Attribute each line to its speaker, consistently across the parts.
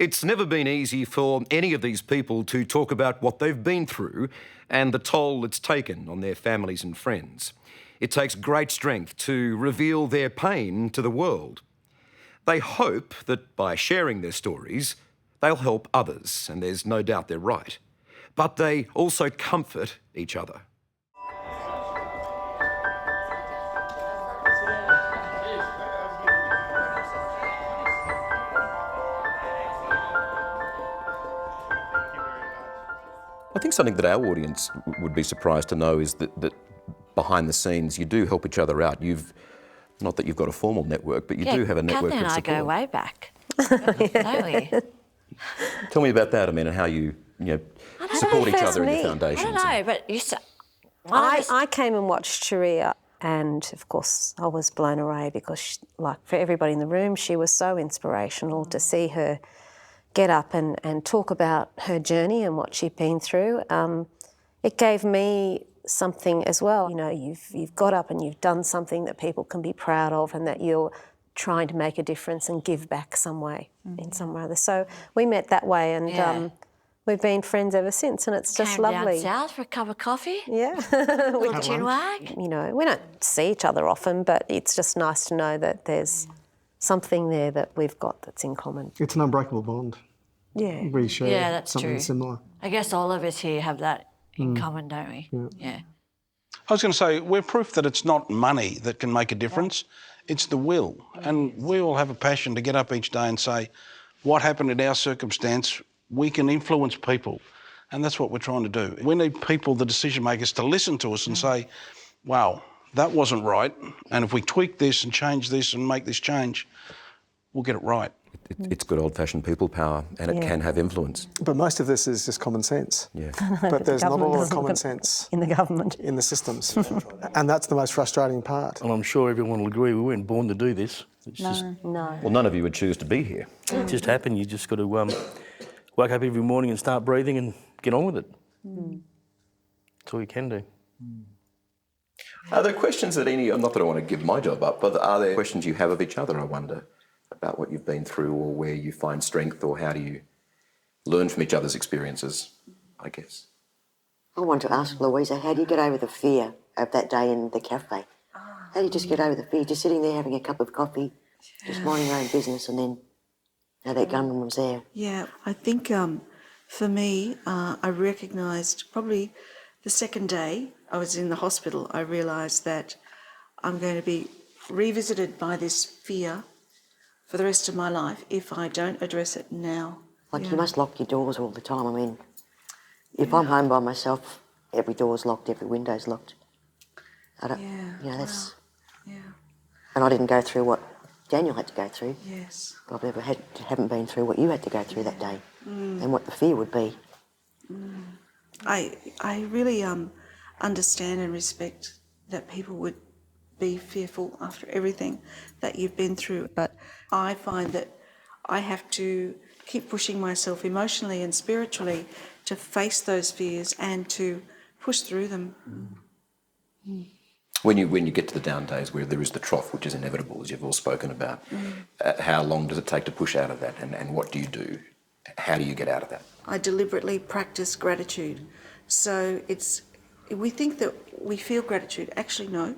Speaker 1: It's never been easy for any of these people to talk about what they've been through and the toll it's taken on their families and friends. It takes great strength to reveal their pain to the world. They hope that by sharing their stories, they'll help others, and there's no doubt they're right. But they also comfort each other. I think something that our audience would be surprised to know is that behind the scenes you do help each other out. Not that you've got a formal network, but you do have a network of support.
Speaker 2: Kathy and I go way back, don't we?
Speaker 1: Tell me about that, and how you support each other in your foundations.
Speaker 2: I don't know, but you said...
Speaker 3: I came and watched Sharia, and of course I was blown away because, like for everybody in the room, she was so inspirational to see her get up and talk about her journey and what she'd been through. It gave me something as well. You know, you've got up and you've done something that people can be proud of, and that you're trying to make a difference and give back some way, in some way or other. So we met that way, and we've been friends ever since, and it's just lovely.
Speaker 2: Came down south for a cup of coffee.
Speaker 3: Yeah.
Speaker 2: We chinwag.
Speaker 3: You know, we don't see each other often, but it's just nice to know that there's something there that we've got that's in common.
Speaker 4: It's an unbreakable bond.
Speaker 3: Yeah.
Speaker 4: We share
Speaker 2: that's
Speaker 4: something
Speaker 2: true.
Speaker 4: similar.
Speaker 2: I guess all of us here have that in common, don't we? Yeah.
Speaker 5: I was going to say, we're proof that it's not money that can make a difference, it's the will. And we all have a passion to get up each day and say, what happened in our circumstance, we can influence people. And that's what we're trying to do. We need people, the decision makers, to listen to us and say, wow, that wasn't right. And if we tweak this and change this and make this change, we'll get it right.
Speaker 1: It's good old-fashioned people power, and it can have influence.
Speaker 4: But most of this is just common sense.
Speaker 1: Yeah.
Speaker 4: But there's not a lot of common sense
Speaker 3: in the government,
Speaker 4: in the systems. And that's the most frustrating part.
Speaker 6: And I'm sure everyone will agree we weren't born to do this. It's
Speaker 3: No.
Speaker 1: Well, none of you would choose to be here.
Speaker 6: It just happened. You just got to wake up every morning and start breathing and get on with it. That's all you can do.
Speaker 1: Are there questions that not that I want to give my job up, but are there questions you have of each other, I wonder, about what you've been through, or where you find strength, or how do you learn from each other's experiences, I guess?
Speaker 7: I want to ask Louisa, how do you get over the fear of that day in the cafe? How do you just get over the fear? Just sitting there having a cup of coffee, just minding your own business, and then that gunman was there.
Speaker 8: Yeah, I think for me, I recognised probably the second day I was in the hospital, I realised that I'm going to be revisited by this fear for the rest of my life if I don't address it now.
Speaker 7: Like you must lock your doors all the time. I mean, if I'm home by myself, every door's locked, every window's locked. I don't, that's...
Speaker 8: Yeah.
Speaker 7: And I didn't go through what Daniel had to go through.
Speaker 8: Yes.
Speaker 7: I've haven't been through what you had to go through that day and what the fear would be.
Speaker 8: I really understand and respect that people would be fearful after everything that you've been through. But I find that I have to keep pushing myself emotionally and spiritually to face those fears and to push through them.
Speaker 1: When you get to the down days where there is the trough, which is inevitable, as you've all spoken about, how long does it take to push out of that, and what do you do? How do you get out of that?
Speaker 8: I deliberately practice gratitude. So we think that we feel gratitude. Actually, no.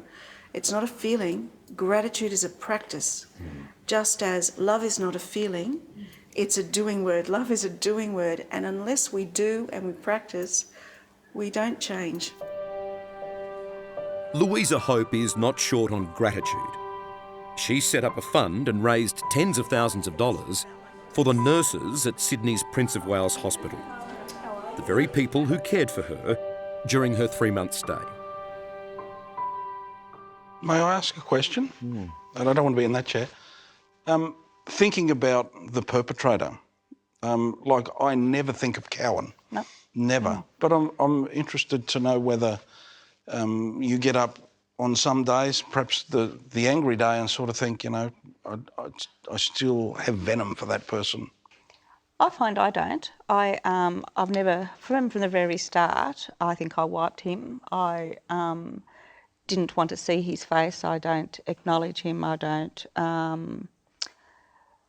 Speaker 8: It's not a feeling. Gratitude is a practice. Just as love is not a feeling, it's a doing word. Love is a doing word. And unless we do and we practice, we don't change.
Speaker 1: Louisa Hope is not short on gratitude. She set up a fund and raised tens of thousands of dollars for the nurses at Sydney's Prince of Wales Hospital, the very people who cared for her during her 3-month stay.
Speaker 5: May I ask a question? And I don't want to be in that chair. Thinking about the perpetrator, like I never think of Cowan.
Speaker 8: No.
Speaker 5: Never. But I'm interested to know whether you get up on some days, perhaps the angry day, and sort of think, I still have venom for that person.
Speaker 9: I find I don't. I've never, from the very start, I think I wiped him. I didn't want to see his face. I don't acknowledge him. I don't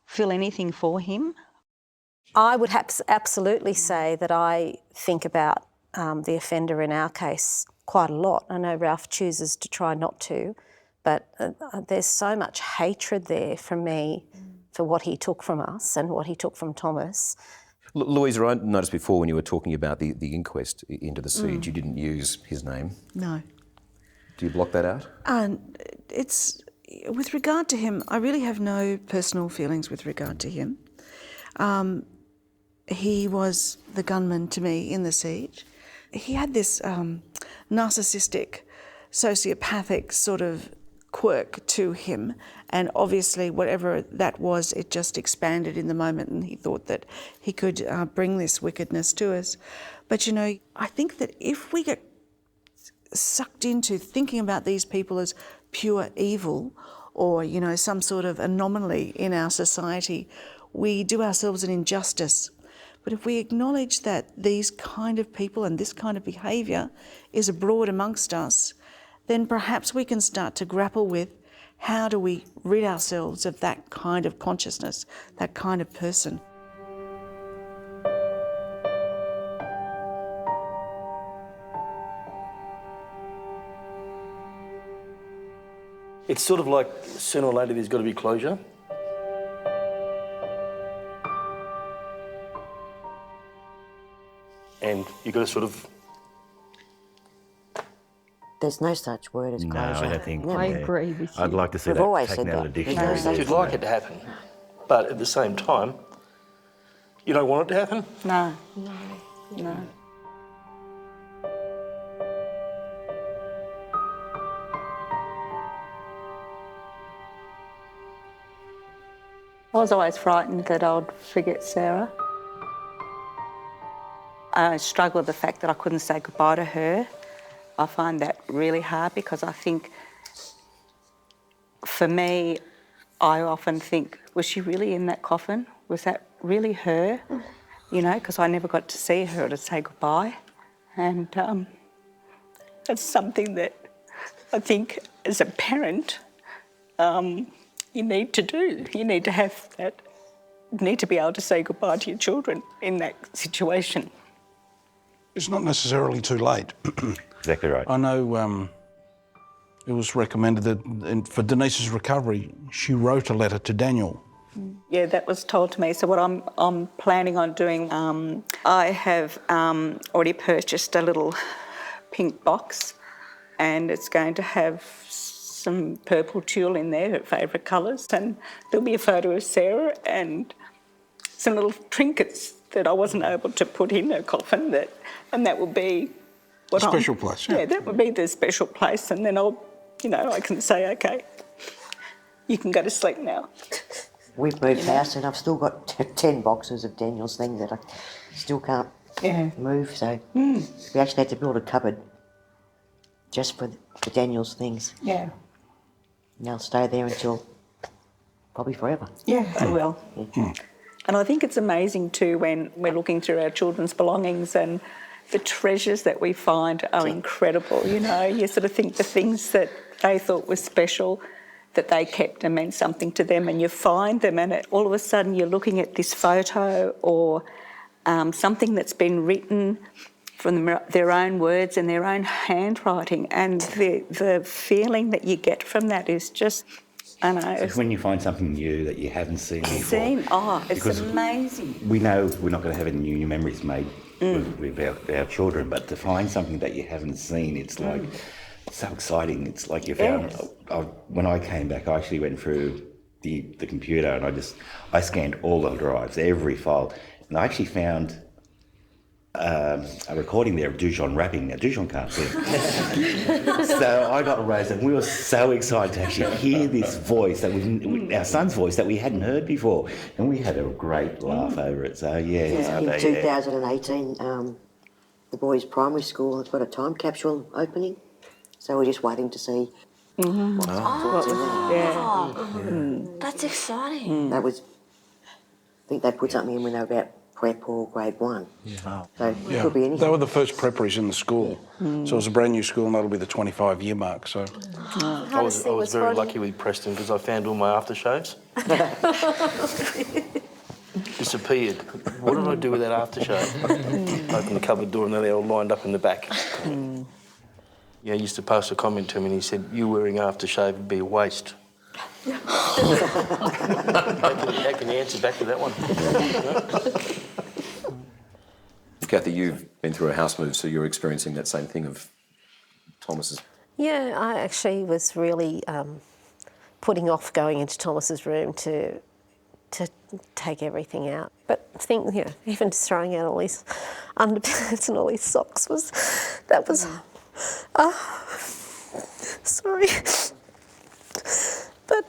Speaker 9: feel anything for him.
Speaker 3: I would absolutely say that I think about the offender in our case quite a lot. I know Ralph chooses to try not to, but there's so much hatred there from me for what he took from us and what he took from Thomas.
Speaker 1: Louisa, I noticed before when you were talking about the inquest into the siege, you didn't use his name.
Speaker 8: No.
Speaker 1: Do you block that out?
Speaker 8: It's with regard to him, I really have no personal feelings with regard to him. He was the gunman to me in the siege. He had this narcissistic, sociopathic sort of quirk to him, and obviously whatever that was, it just expanded in the moment, and he thought that he could bring this wickedness to us. But you know, I think that if we get sucked into thinking about these people as pure evil, or you know, some sort of anomaly in our society, we do ourselves an injustice. But if we acknowledge that these kind of people and this kind of behaviour is abroad amongst us, then perhaps we can start to grapple with how do we rid ourselves of that kind of consciousness, that kind of person.
Speaker 6: It's sort of like sooner or later there's got to be closure. And you've got to sort of...
Speaker 7: There's no such word as closure.
Speaker 10: No, I don't think.
Speaker 7: Never.
Speaker 10: I
Speaker 2: agree with you.
Speaker 10: I'd like to see
Speaker 7: We've
Speaker 10: that
Speaker 7: always
Speaker 10: taken
Speaker 7: said
Speaker 10: out of the
Speaker 7: that.
Speaker 10: dictionary.
Speaker 6: You'd like it to happen, but at the same time, you don't want it to happen.
Speaker 9: No. No. I was always frightened that I'd forget Sarah. I struggle with the fact that I couldn't say goodbye to her. I find that really hard because I think, for me, I often think, was she really in that coffin? Was that really her? You know, because I never got to see her to say goodbye. And that's something that I think as a parent, you need to do. You need to have that, you need to be able to say goodbye to your children in that situation.
Speaker 5: It's not necessarily too late.
Speaker 10: Exactly right.
Speaker 5: I know it was recommended that for Denise's recovery, she wrote a letter to Daniel.
Speaker 9: Yeah, that was told to me. So what I'm planning on doing, I have already purchased a little pink box, and it's going to have some purple tulle in there, her favourite colours, and there'll be a photo of Sarah and some little trinkets that I wasn't able to put in her coffin, and that will be what
Speaker 5: A special place, yeah.
Speaker 9: Yeah, that would be the special place, and then I can say, okay, you can go to sleep now.
Speaker 7: We've moved house and I've still got 10 boxes of Daniel's things that I still can't move, so we actually had to build a cupboard just for Daniel's things.
Speaker 9: Yeah.
Speaker 7: And they'll stay there until probably forever.
Speaker 9: Yeah, they will. And I think it's amazing too when we're looking through our children's belongings, and the treasures that we find are incredible. You know, you sort of think the things that they thought were special, that they kept and meant something to them, and you find them, and all of a sudden you're looking at this photo or something that's been written from their own words and their own handwriting, and the feeling that you get from that is just, I know.
Speaker 10: It's when you find something new that you haven't seen before.
Speaker 9: It's
Speaker 10: Because
Speaker 9: amazing.
Speaker 10: We know we're not going to have any new memories made with our children, but to find something that you haven't seen, it's like so exciting. It's like you found. When I came back, I actually went through the computer and I scanned all the drives, every file, and I actually found a recording there of Dujon rapping. Now, Dujon can't sing. So I got raised, and we were so excited to actually hear this voice, our son's voice, that we hadn't heard before. And we had a great laugh over it. So,
Speaker 7: In 2018, the boys' primary school has got a time capsule opening, so we're just waiting to see what's in there.
Speaker 2: That's exciting.
Speaker 7: That was, I think they put something in when they were about prep or grade 1. So it could be anything.
Speaker 5: They were the first prepparies in the school. So it was a brand new school, and that'll be the 25-year mark. So
Speaker 6: I was very lucky with Preston because I found all my aftershaves. disappeared. What did I do with that aftershave? Opened the cupboard door and then they're all lined up in the back. Yeah, he used to post a comment to me and he said, "You wearing aftershave would be a waste." How can you answer back to that one?
Speaker 1: Kathy, you've been through a house move, so you're experiencing that same thing of Thomas's.
Speaker 3: Yeah, I actually was really putting off going into Thomas's room to take everything out. But even just throwing out all his underpants and all his socks sorry. But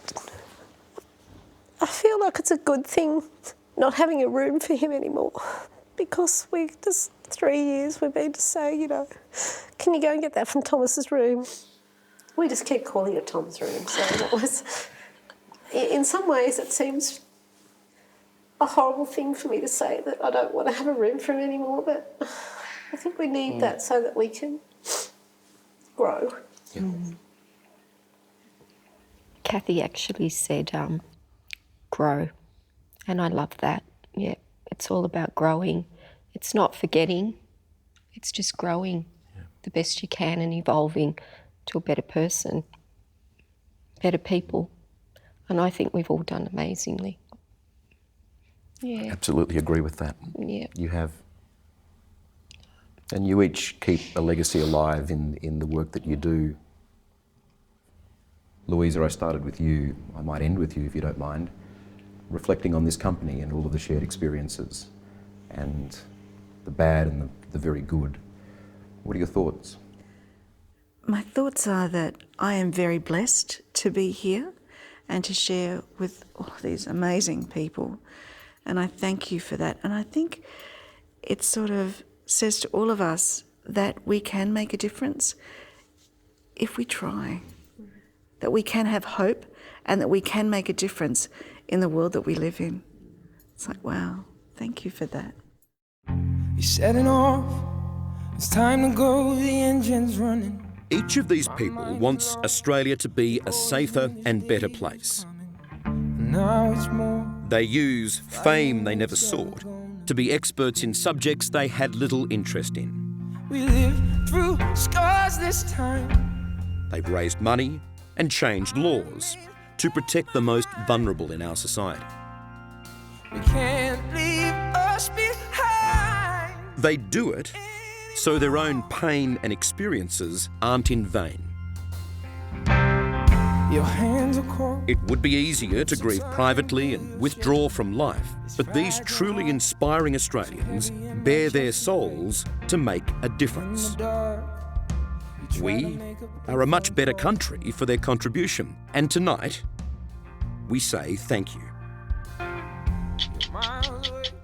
Speaker 3: I feel like it's a good thing not having a room for him anymore, because we just 3 years we've been to say, can you go and get that from Thomas's room? We just keep calling it Tom's room. So that was, in some ways, it seems a horrible thing for me to say that I don't want to have a room for him anymore, but I think we need that so that we can grow.
Speaker 1: Yeah.
Speaker 11: Kathy actually said, grow, and I love that. Yeah, it's all about growing. It's not forgetting, it's just growing the best you can and evolving to a better person, better people. And I think we've all done amazingly. Yeah.
Speaker 1: Absolutely agree with that.
Speaker 11: Yeah.
Speaker 1: You have. And you each keep a legacy alive in the work that you do. Louisa, I started with you. I might end with you, if you don't mind, reflecting on this company and all of the shared experiences and the bad and the very good. What are your thoughts?
Speaker 8: My thoughts are that I am very blessed to be here and to share with all these amazing people. And I thank you for that. And I think it sort of says to all of us that we can make a difference if we try, that we can have hope and that we can make a difference in the world that we live in. It's like, wow, thank you for that.
Speaker 12: You're setting off, it's time to go, the engine's running.
Speaker 1: Each of these people wants Australia to be a safer and better place.
Speaker 12: Now it's more.
Speaker 1: They use fame they never sought to be experts in subjects they had little interest in.
Speaker 12: We live through scars this time.
Speaker 1: They've raised money and changed laws to protect the most vulnerable in our society.
Speaker 12: We can't leave us behind.
Speaker 1: They do it so their own pain and experiences aren't in vain.
Speaker 12: Your hands are cold.
Speaker 1: It would be easier to grieve privately and withdraw from life, but these truly inspiring Australians bare their souls to make a difference. We are a much better country for their contribution, and tonight we say thank you.
Speaker 12: Miles away.